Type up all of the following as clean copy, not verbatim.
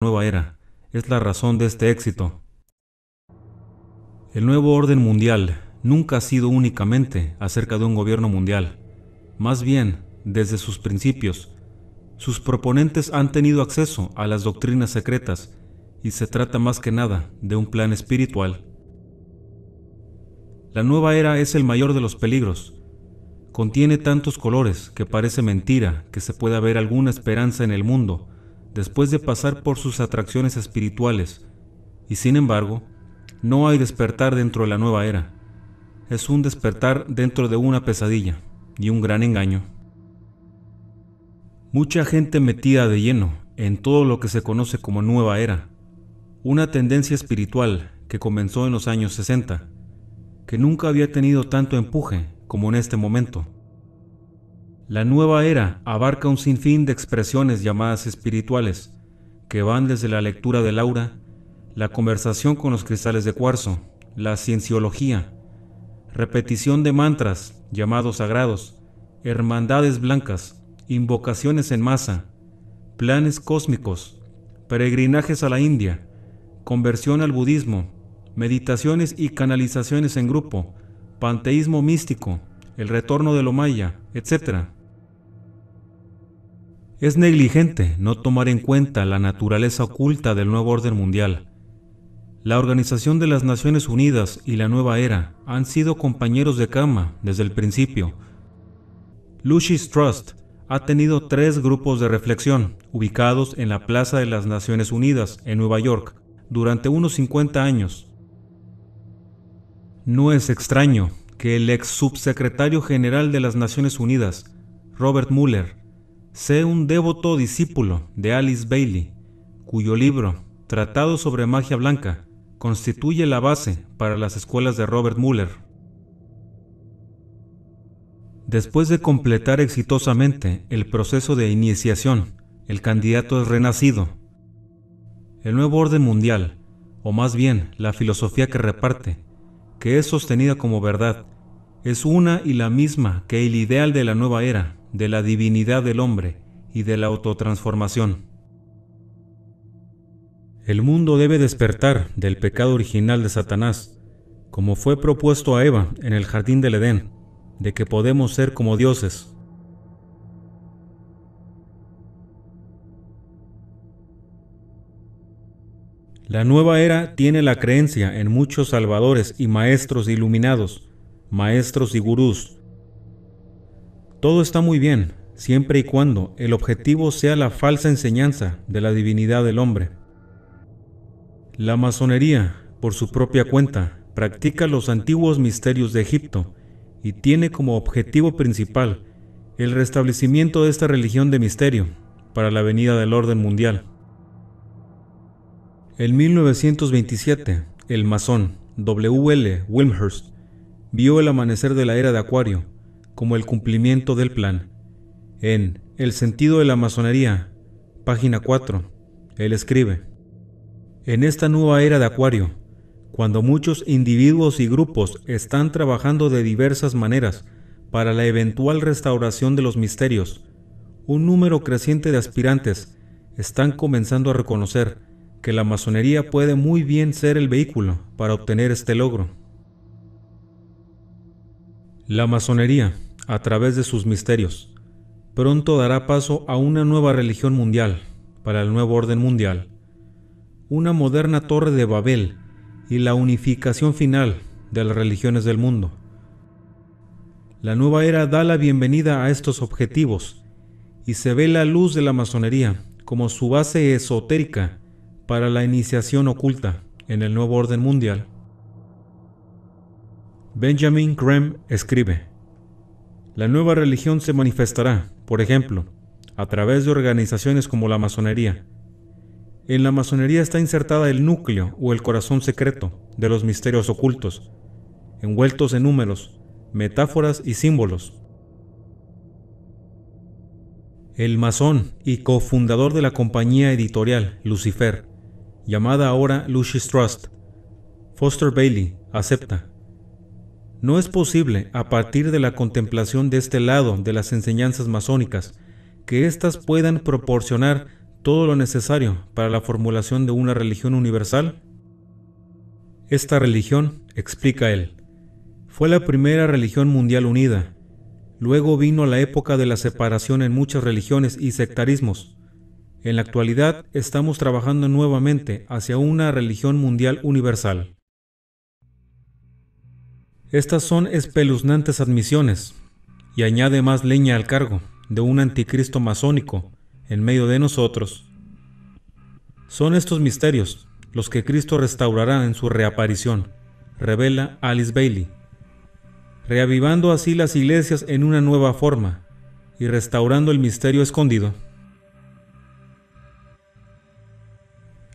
nueva era es la razón de este éxito. El nuevo orden mundial nunca ha sido únicamente acerca de un gobierno mundial. Más bien, desde sus principios, sus proponentes han tenido acceso a las doctrinas secretas y se trata más que nada de un plan espiritual. La nueva era es el mayor de los peligros. Contiene tantos colores que parece mentira que se pueda ver alguna esperanza en el mundo después de pasar por sus atracciones espirituales, y sin embargo, no hay despertar dentro de la nueva era. Es un despertar dentro de una pesadilla y un gran engaño. Mucha gente metida de lleno en todo lo que se conoce como nueva era, una tendencia espiritual que comenzó en los años 60, que nunca había tenido tanto empuje como en este momento. La nueva era abarca un sinfín de expresiones llamadas espirituales, que van desde la lectura del aura, la conversación con los cristales de cuarzo, la cienciología, repetición de mantras llamados sagrados, hermandades blancas, invocaciones en masa, planes cósmicos, peregrinajes a la India, conversión al budismo, meditaciones y canalizaciones en grupo, panteísmo místico, el retorno de lo maya, etc. Es negligente no tomar en cuenta la naturaleza oculta del nuevo orden mundial. La Organización de las Naciones Unidas y la Nueva Era han sido compañeros de cama desde el principio. Lucis Trust ha tenido 3 grupos de reflexión ubicados en la Plaza de las Naciones Unidas en Nueva York durante unos 50 años. No es extraño que el ex subsecretario general de las Naciones Unidas, Robert Mueller, sea un devoto discípulo de Alice Bailey, cuyo libro, Tratado sobre Magia Blanca, constituye la base para las escuelas de Robert Mueller. Después de completar exitosamente el proceso de iniciación, el candidato es renacido. El nuevo orden mundial, o más bien la filosofía que reparte, que es sostenida como verdad, es una y la misma que el ideal de la nueva era, de la divinidad del hombre y de la autotransformación. El mundo debe despertar del pecado original de Satanás, como fue propuesto a Eva en el jardín del Edén, de que podemos ser como dioses. La nueva era tiene la creencia en muchos salvadores y maestros iluminados, maestros y gurús. Todo está muy bien, siempre y cuando el objetivo sea la falsa enseñanza de la divinidad del hombre. La masonería, por su propia cuenta, practica los antiguos misterios de Egipto y tiene como objetivo principal el restablecimiento de esta religión de misterio para la venida del orden mundial. En 1927, el masón W. L. Wilmshurst vio el amanecer de la era de Acuario como el cumplimiento del plan. En El sentido de la masonería, página 4, él escribe: en esta nueva era de Acuario, cuando muchos individuos y grupos están trabajando de diversas maneras para la eventual restauración de los misterios, un número creciente de aspirantes están comenzando a reconocer que la masonería puede muy bien ser el vehículo para obtener este logro. La masonería, a través de sus misterios, pronto dará paso a una nueva religión mundial para el nuevo orden mundial, una moderna torre de Babel y la unificación final de las religiones del mundo. La nueva era da la bienvenida a estos objetivos y se ve la luz de la masonería como su base esotérica para la iniciación oculta en el nuevo orden mundial. Benjamin Graham escribe: la nueva religión se manifestará, por ejemplo, a través de organizaciones como la masonería. En la masonería está insertada el núcleo o el corazón secreto de los misterios ocultos, envueltos en números, metáforas y símbolos. El masón y cofundador de la compañía editorial Lucifer, llamada ahora Lucis Trust, Foster Bailey, acepta: no es posible, a partir de la contemplación de este lado de las enseñanzas masónicas, que éstas puedan proporcionar todo lo necesario para la formulación de una religión universal? Esta religión, explica él, fue la primera religión mundial unida. Luego vino la época de la separación en muchas religiones y sectarismos. En la actualidad estamos trabajando nuevamente hacia una religión mundial universal. Estas son espeluznantes admisiones, y añade más leña al cargo de un anticristo masónico en medio de nosotros. Son estos misterios los que Cristo restaurará en su reaparición, revela Alice Bailey, reavivando así las iglesias en una nueva forma y restaurando el misterio escondido.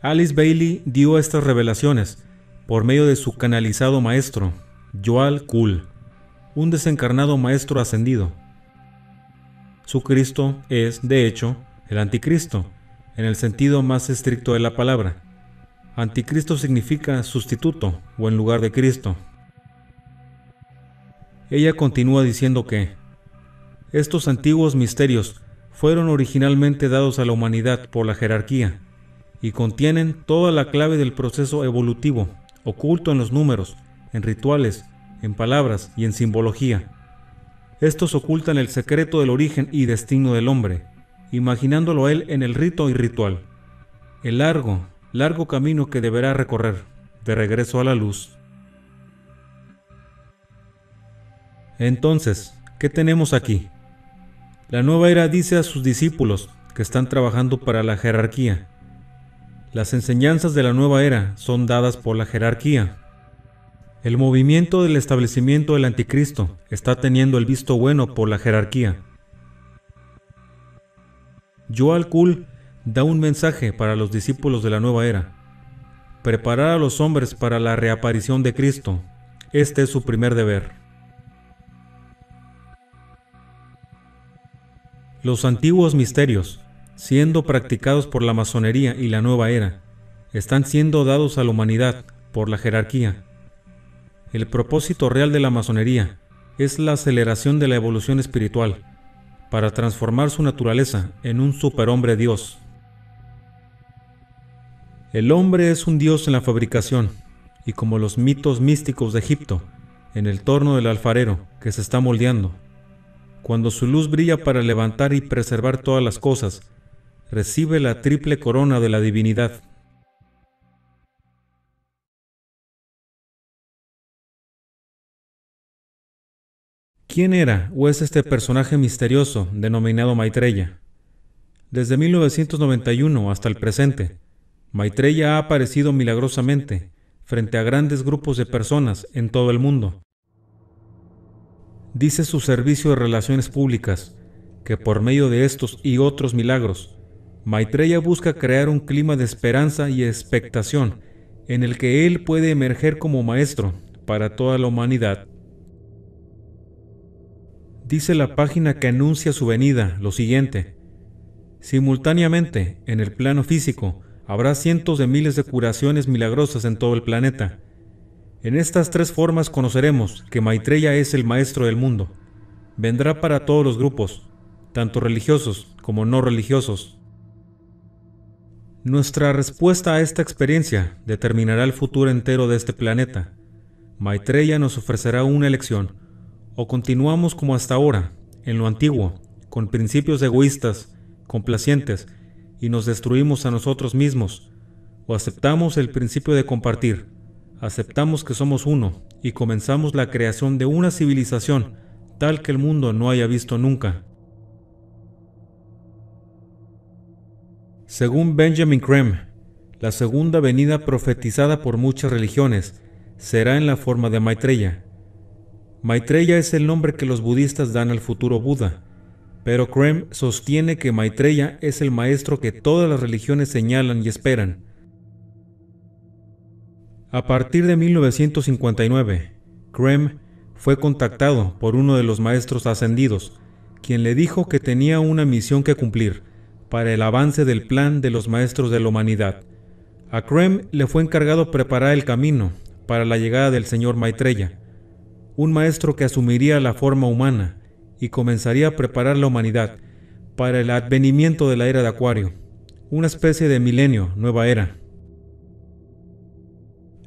Alice Bailey dio estas revelaciones por medio de su canalizado maestro, Joel Kuhl, un desencarnado maestro ascendido. Su Cristo es, de hecho, el anticristo, en el sentido más estricto de la palabra. Anticristo significa sustituto o en lugar de Cristo. Ella continúa diciendo que estos antiguos misterios fueron originalmente dados a la humanidad por la jerarquía y contienen toda la clave del proceso evolutivo, oculto en los números, en rituales, en palabras y en simbología. Estos ocultan el secreto del origen y destino del hombre, imaginándolo a él en el rito y ritual, el largo camino que deberá recorrer, de regreso a la luz. Entonces, ¿qué tenemos aquí? La nueva era dice a sus discípulos que están trabajando para la jerarquía. Las enseñanzas de la nueva era son dadas por la jerarquía. El movimiento del establecimiento del anticristo está teniendo el visto bueno por la jerarquía. Joel Kuhl da un mensaje para los discípulos de la nueva era: preparar a los hombres para la reaparición de Cristo. Este es su primer deber. Los antiguos misterios, siendo practicados por la masonería y la nueva era, están siendo dados a la humanidad por la jerarquía. El propósito real de la masonería es la aceleración de la evolución espiritual, para transformar su naturaleza en un superhombre Dios. El hombre es un dios en la fabricación, y como los mitos místicos de Egipto, en el torno del alfarero que se está moldeando. Cuando su luz brilla para levantar y preservar todas las cosas, recibe la triple corona de la divinidad. ¿Quién era o es este personaje misterioso denominado Maitreya? Desde 1991 hasta el presente, Maitreya ha aparecido milagrosamente frente a grandes grupos de personas en todo el mundo. Dice su servicio de relaciones públicas que por medio de estos y otros milagros, Maitreya busca crear un clima de esperanza y expectación en el que él puede emerger como maestro para toda la humanidad. Dice la página que anuncia su venida lo siguiente: simultáneamente, en el plano físico, habrá cientos de miles de curaciones milagrosas en todo el planeta. En estas tres formas conoceremos que Maitreya es el maestro del mundo. Vendrá para todos los grupos, tanto religiosos como no religiosos. Nuestra respuesta a esta experiencia determinará el futuro entero de este planeta. Maitreya nos ofrecerá una elección: o continuamos como hasta ahora, en lo antiguo, con principios egoístas, complacientes, y nos destruimos a nosotros mismos, o aceptamos el principio de compartir, aceptamos que somos uno, y comenzamos la creación de una civilización tal que el mundo no haya visto nunca. Según Benjamin Creme, la segunda venida profetizada por muchas religiones será en la forma de Maitreya. Maitreya es el nombre que los budistas dan al futuro Buda, pero Creme sostiene que Maitreya es el maestro que todas las religiones señalan y esperan. A partir de 1959, Creme fue contactado por uno de los maestros ascendidos, quien le dijo que tenía una misión que cumplir para el avance del plan de los maestros de la humanidad. A Creme le fue encargado preparar el camino para la llegada del señor Maitreya, un maestro que asumiría la forma humana y comenzaría a preparar la humanidad para el advenimiento de la era de Acuario, una especie de milenio, nueva era.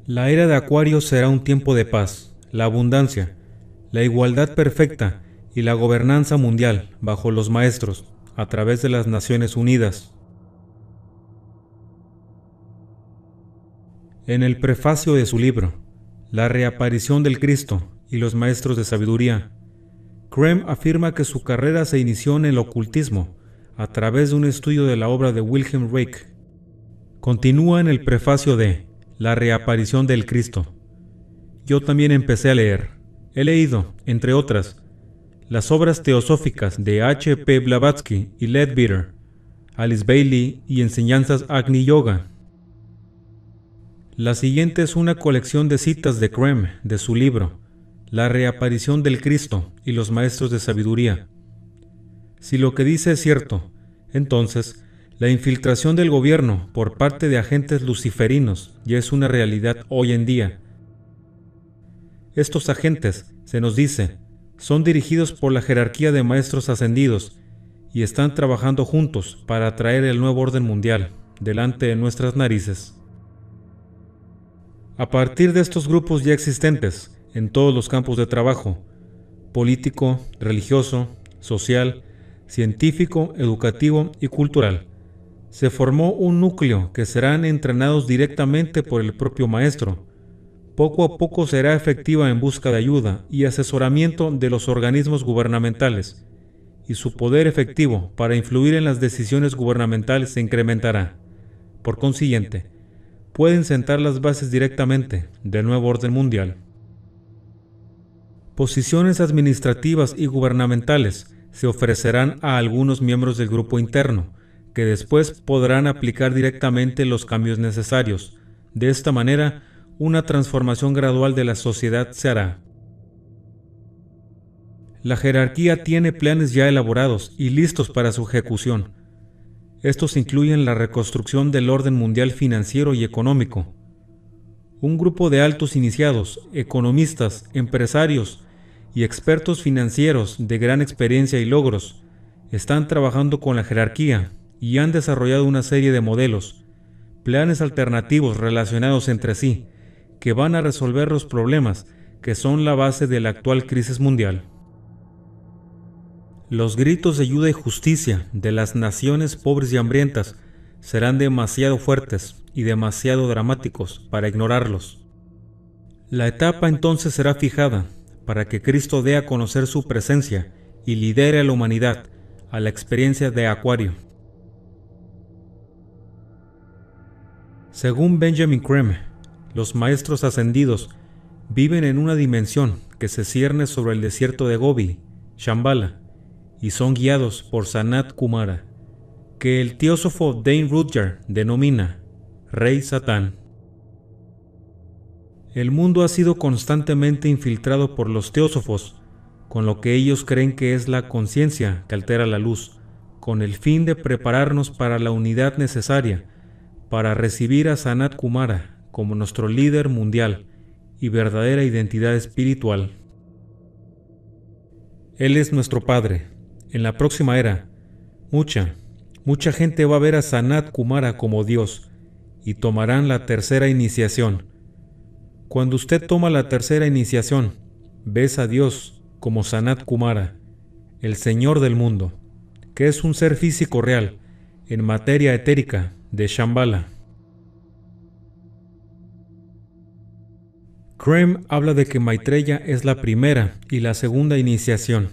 La era de Acuario será un tiempo de paz, la abundancia, la igualdad perfecta y la gobernanza mundial bajo los maestros, a través de las Naciones Unidas. En el prefacio de su libro, La reaparición del Cristo y los maestros de sabiduría, Creme afirma que su carrera se inició en el ocultismo a través de un estudio de la obra de Wilhelm Reich. Continúa en el prefacio de La reaparición del Cristo. Yo también empecé a leer. He leído, entre otras, las obras teosóficas de H. P. Blavatsky y Leadbeater, Alice Bailey y Enseñanzas Agni Yoga. La siguiente es una colección de citas de Creme de su libro, La reaparición del Cristo y los maestros de sabiduría. Si lo que dice es cierto, entonces, la infiltración del gobierno por parte de agentes luciferinos ya es una realidad hoy en día. Estos agentes, se nos dice, son dirigidos por la jerarquía de maestros ascendidos y están trabajando juntos para traer el nuevo orden mundial delante de nuestras narices. A partir de estos grupos ya existentes en todos los campos de trabajo, político, religioso, social, científico, educativo y cultural, se formó un núcleo que serán entrenados directamente por el propio maestro. Poco a poco será efectiva en busca de ayuda y asesoramiento de los organismos gubernamentales, y su poder efectivo para influir en las decisiones gubernamentales se incrementará. Por consiguiente, pueden sentar las bases directamente del nuevo orden mundial. Posiciones administrativas y gubernamentales se ofrecerán a algunos miembros del grupo interno, que después podrán aplicar directamente los cambios necesarios. De esta manera, una transformación gradual de la sociedad se hará. La jerarquía tiene planes ya elaborados y listos para su ejecución. Estos incluyen la reconstrucción del orden mundial financiero y económico. Un grupo de altos iniciados, economistas, empresarios y expertos financieros de gran experiencia y logros están trabajando con la jerarquía y han desarrollado una serie de modelos, planes alternativos relacionados entre sí, que van a resolver los problemas que son la base de la actual crisis mundial. Los gritos de ayuda y justicia de las naciones pobres y hambrientas serán demasiado fuertes y demasiado dramáticos para ignorarlos. La etapa entonces será fijada para que Cristo dé a conocer su presencia y lidere a la humanidad a la experiencia de Acuario. Según Benjamin Creme, los maestros ascendidos viven en una dimensión que se cierne sobre el desierto de Gobi, Shambhala, y son guiados por Sanat Kumara, que el teósofo Dane Rutger denomina Rey Satán. El mundo ha sido constantemente infiltrado por los teósofos, con lo que ellos creen que es la conciencia que altera la luz, con el fin de prepararnos para la unidad necesaria para recibir a Sanat Kumara como nuestro líder mundial y verdadera identidad espiritual. Él es nuestro Padre. En la próxima era, mucha gente va a ver a Sanat Kumara como Dios y tomarán la tercera iniciación. Cuando usted toma la tercera iniciación, ves a Dios como Sanat Kumara, el Señor del mundo, que es un ser físico real, en materia etérica de Shambhala. Creme habla de que Maitreya es la primera y la segunda iniciación,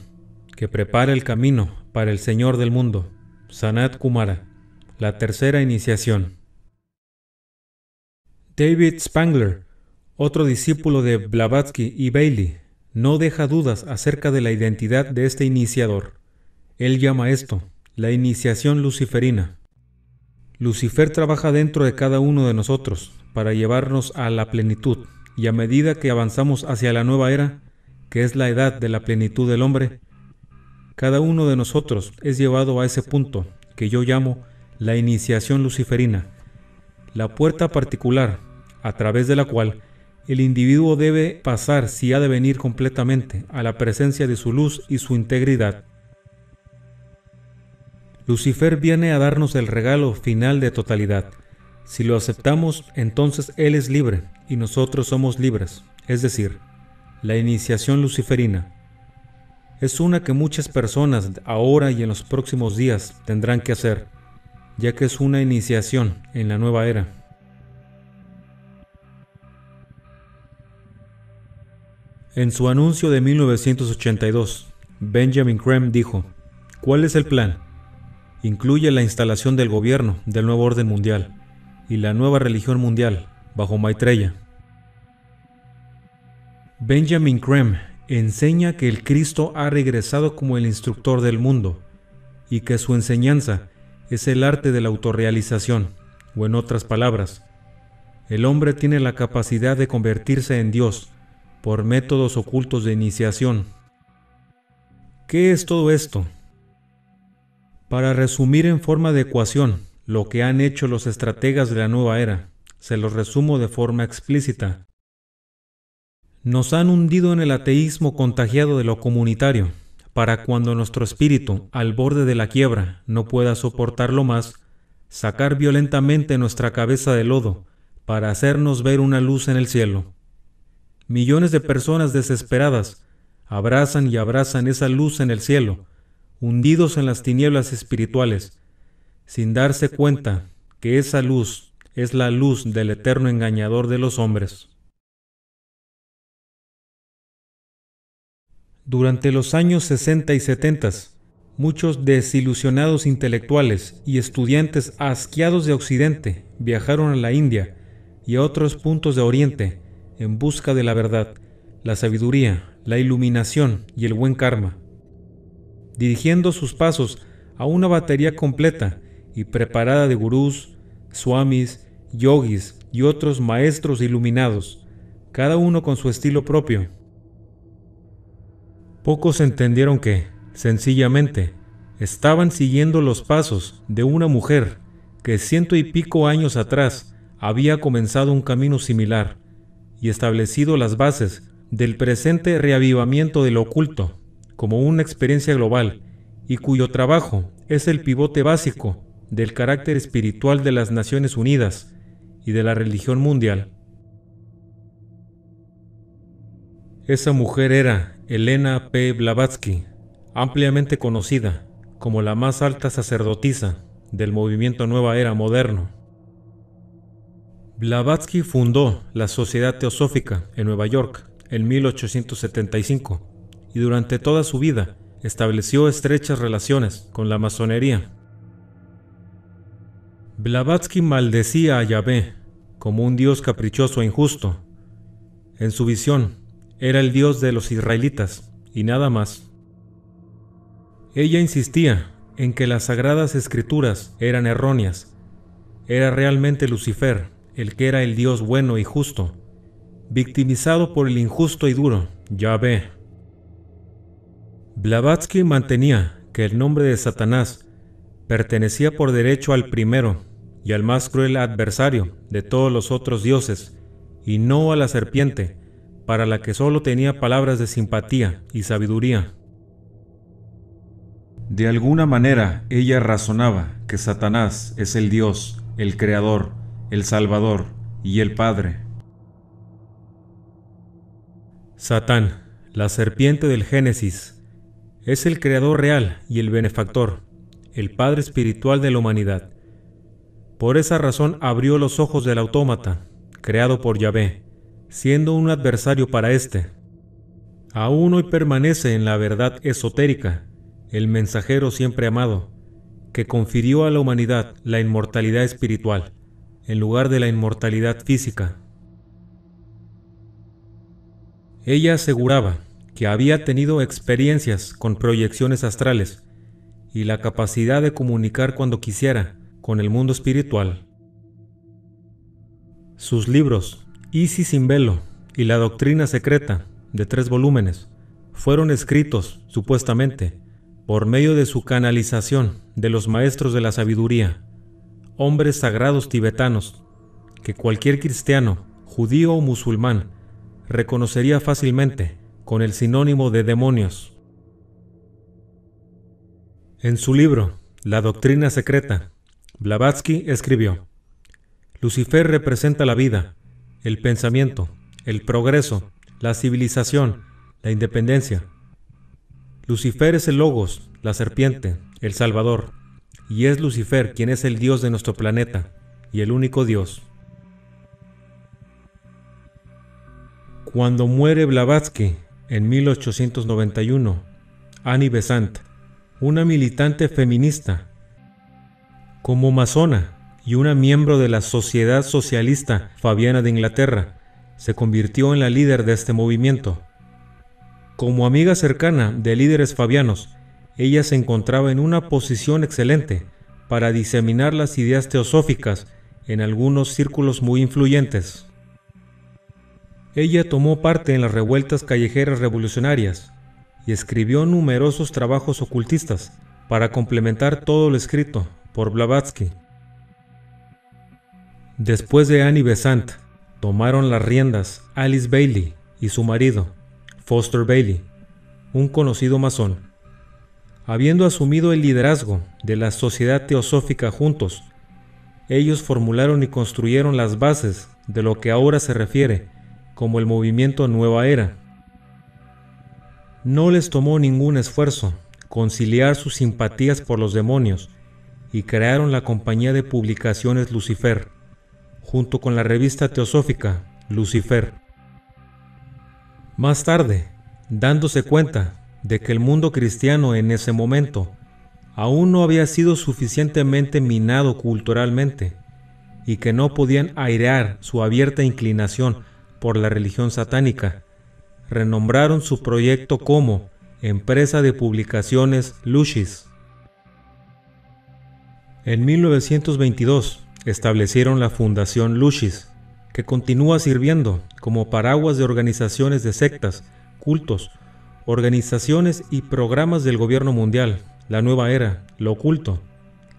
que prepara el camino para el Señor del mundo, Sanat Kumara, la tercera iniciación. David Spangler, otro discípulo de Blavatsky y Bailey, no deja dudas acerca de la identidad de este iniciador. Él llama esto la iniciación luciferina. Lucifer trabaja dentro de cada uno de nosotros para llevarnos a la plenitud, y a medida que avanzamos hacia la nueva era, que es la edad de la plenitud del hombre, cada uno de nosotros es llevado a ese punto que yo llamo la iniciación luciferina, la puerta particular a través de la cual el individuo debe pasar si ha de venir completamente a la presencia de su luz y su integridad. Lucifer viene a darnos el regalo final de totalidad. Si lo aceptamos, entonces Él es libre y nosotros somos libres, es decir, la iniciación luciferina. Es una que muchas personas ahora y en los próximos días tendrán que hacer, ya que es una iniciación en la nueva era. En su anuncio de 1982, Benjamin Creme dijo: ¿cuál es el plan? Incluye la instalación del gobierno del nuevo orden mundial y la nueva religión mundial bajo Maitreya. Benjamin Creme enseña que el Cristo ha regresado como el instructor del mundo y que su enseñanza es el arte de la autorrealización, o en otras palabras, el hombre tiene la capacidad de convertirse en Dios por métodos ocultos de iniciación. ¿Qué es todo esto? Para resumir en forma de ecuación lo que han hecho los estrategas de la nueva era, se los resumo de forma explícita. Nos han hundido en el ateísmo contagiado de lo comunitario, para cuando nuestro espíritu, al borde de la quiebra, no pueda soportarlo más, sacar violentamente nuestra cabeza de lodo para hacernos ver una luz en el cielo. Millones de personas desesperadas abrazan y abrazan esa luz en el cielo, hundidos en las tinieblas espirituales, sin darse cuenta que esa luz es la luz del eterno engañador de los hombres. Durante los años 60 y 70, muchos desilusionados intelectuales y estudiantes asqueados de Occidente viajaron a la India y a otros puntos de Oriente en busca de la verdad, la sabiduría, la iluminación y el buen karma, dirigiendo sus pasos a una batería completa y preparada de gurús, swamis, yogis y otros maestros iluminados, cada uno con su estilo propio. Pocos entendieron que, sencillamente, estaban siguiendo los pasos de una mujer que 100 y pico años atrás había comenzado un camino similar y establecido las bases del presente reavivamiento de lo oculto como una experiencia global y cuyo trabajo es el pivote básico del carácter espiritual de las Naciones Unidas y de la religión mundial. Esa mujer era Helena P. Blavatsky, ampliamente conocida como la más alta sacerdotisa del movimiento Nueva Era moderno. Blavatsky fundó la Sociedad Teosófica en Nueva York en 1875 y durante toda su vida estableció estrechas relaciones con la masonería. Blavatsky maldecía a Yahvé como un dios caprichoso e injusto. En su visión, era el dios de los israelitas y nada más. Ella insistía en que las sagradas escrituras eran erróneas. Era realmente Lucifer el que era el dios bueno y justo, victimizado por el injusto y duro Yahvé. Blavatsky mantenía que el nombre de Satanás pertenecía por derecho al primero y al más cruel adversario de todos los otros dioses, y no a la serpiente, para la que solo tenía palabras de simpatía y sabiduría. De alguna manera, ella razonaba que Satanás es el Dios, el Creador, el Salvador y el Padre. Satán, la serpiente del Génesis, es el Creador real y el benefactor, el Padre espiritual de la humanidad. Por esa razón abrió los ojos del autómata, creado por Yahvé, siendo un adversario para éste. Aún hoy permanece en la verdad esotérica, el mensajero siempre amado, que confirió a la humanidad la inmortalidad espiritual, en lugar de la inmortalidad física. Ella aseguraba que había tenido experiencias con proyecciones astrales y la capacidad de comunicar cuando quisiera con el mundo espiritual. Sus libros, Isis sin velo y La doctrina secreta, de 3 volúmenes, fueron escritos, supuestamente, por medio de su canalización de los maestros de la sabiduría, hombres sagrados tibetanos, que cualquier cristiano, judío o musulmán reconocería fácilmente con el sinónimo de demonios. En su libro, La doctrina secreta. Blavatsky escribió: Lucifer representa la vida, el pensamiento, el progreso, la civilización, la independencia. Lucifer es el Logos, la serpiente, el Salvador, y es Lucifer quien es el Dios de nuestro planeta, y el único Dios. Cuando muere Blavatsky, en 1891, Annie Besant, una militante feminista, como masona y una miembro de la Sociedad Socialista Fabiana de Inglaterra, se convirtió en la líder de este movimiento. Como amiga cercana de líderes fabianos, ella se encontraba en una posición excelente para diseminar las ideas teosóficas en algunos círculos muy influyentes. Ella tomó parte en las revueltas callejeras revolucionarias y escribió numerosos trabajos ocultistas para complementar todo lo escrito por Blavatsky. Después de Annie Besant, tomaron las riendas Alice Bailey y su marido, Foster Bailey, un conocido masón. Habiendo asumido el liderazgo de la Sociedad Teosófica juntos, ellos formularon y construyeron las bases de lo que ahora se refiere como el movimiento Nueva Era. No les tomó ningún esfuerzo conciliar sus simpatías por los demonios y crearon la compañía de publicaciones Lucifer, junto con la revista teosófica Lucifer. Más tarde, dándose cuenta de que el mundo cristiano en ese momento aún no había sido suficientemente minado culturalmente y que no podían airear su abierta inclinación por la religión satánica, renombraron su proyecto como Empresa de Publicaciones Lucis. En 1922 establecieron la Fundación Lucis, que continúa sirviendo como paraguas de organizaciones de sectas, cultos, organizaciones y programas del gobierno mundial, la Nueva Era, lo oculto,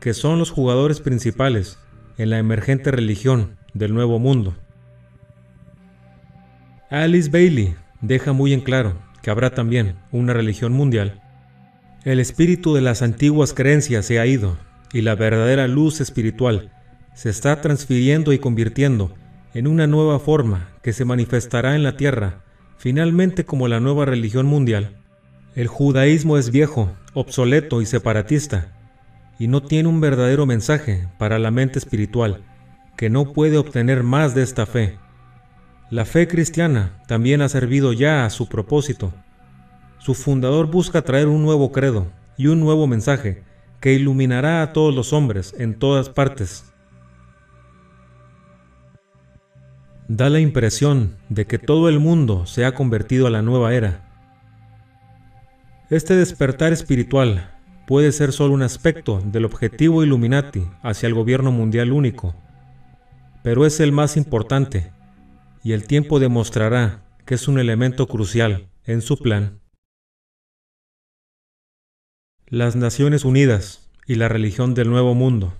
que son los jugadores principales en la emergente religión del Nuevo Mundo. Alice Bailey deja muy en claro que habrá también una religión mundial. El espíritu de las antiguas creencias se ha ido y la verdadera luz espiritual se está transfiriendo y convirtiendo en una nueva forma que se manifestará en la tierra, finalmente como la nueva religión mundial. El judaísmo es viejo, obsoleto y separatista, y no tiene un verdadero mensaje para la mente espiritual, que no puede obtener más de esta fe. La fe cristiana también ha servido ya a su propósito. Su fundador busca traer un nuevo credo y un nuevo mensaje que iluminará a todos los hombres en todas partes. Da la impresión de que todo el mundo se ha convertido a la nueva era. Este despertar espiritual puede ser solo un aspecto del objetivo Illuminati hacia el gobierno mundial único, pero es el más importante, y el tiempo demostrará que es un elemento crucial en su plan. Las Naciones Unidas y la religión del Nuevo Mundo.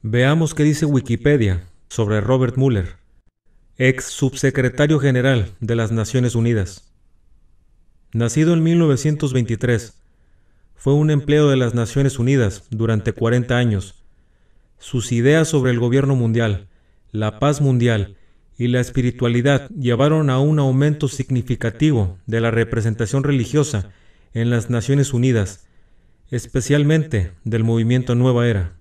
Veamos qué dice Wikipedia sobre Robert Mueller, ex subsecretario general de las Naciones Unidas. Nacido en 1923, fue un empleado de las Naciones Unidas durante 40 años. Sus ideas sobre el gobierno mundial, la paz mundial y la espiritualidad llevaron a un aumento significativo de la representación religiosa en las Naciones Unidas, especialmente del movimiento Nueva Era.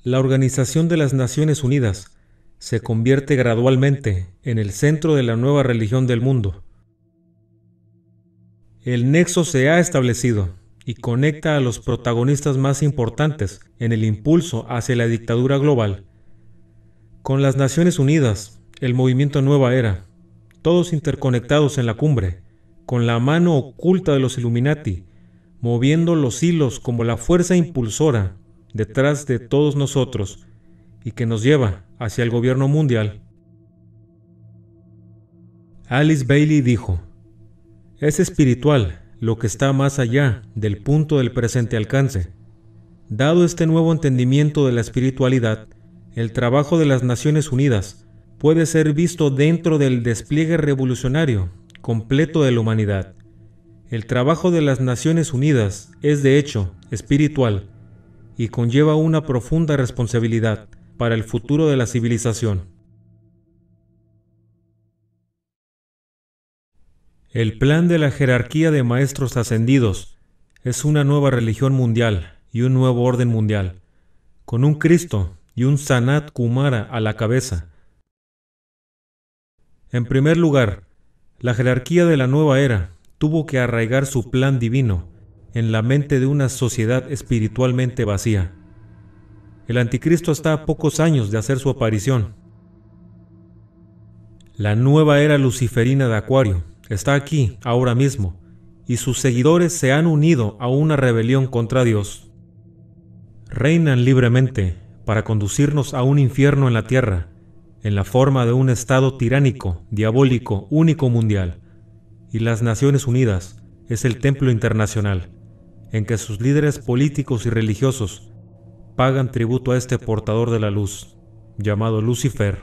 La Organización de las Naciones Unidas se convierte gradualmente en el centro de la nueva religión del mundo. El nexo se ha establecido y conecta a los protagonistas más importantes en el impulso hacia la dictadura global. Con las Naciones Unidas, el movimiento Nueva Era, todos interconectados en la cumbre, con la mano oculta de los Illuminati, moviendo los hilos como la fuerza impulsora detrás de todos nosotros y que nos lleva hacia el gobierno mundial. Alice Bailey dijo: es espiritual lo que está más allá del punto del presente alcance. Dado este nuevo entendimiento de la espiritualidad, el trabajo de las Naciones Unidas puede ser visto dentro del despliegue revolucionario completo de la humanidad. El trabajo de las Naciones Unidas es de hecho espiritual y conlleva una profunda responsabilidad para el futuro de la civilización. El plan de la jerarquía de maestros ascendidos es una nueva religión mundial y un nuevo orden mundial, con un Cristo y un Sanat Kumara a la cabeza. En primer lugar, la jerarquía de la nueva era tuvo que arraigar su plan divino en la mente de una sociedad espiritualmente vacía. El anticristo está a pocos años de hacer su aparición. La nueva era luciferina de Acuario está aquí, ahora mismo, y sus seguidores se han unido a una rebelión contra Dios. Reinan libremente para conducirnos a un infierno en la tierra, en la forma de un estado tiránico, diabólico, único mundial. Y las Naciones Unidas es el templo internacional, en que sus líderes políticos y religiosos pagan tributo a este portador de la luz, llamado Lucifer.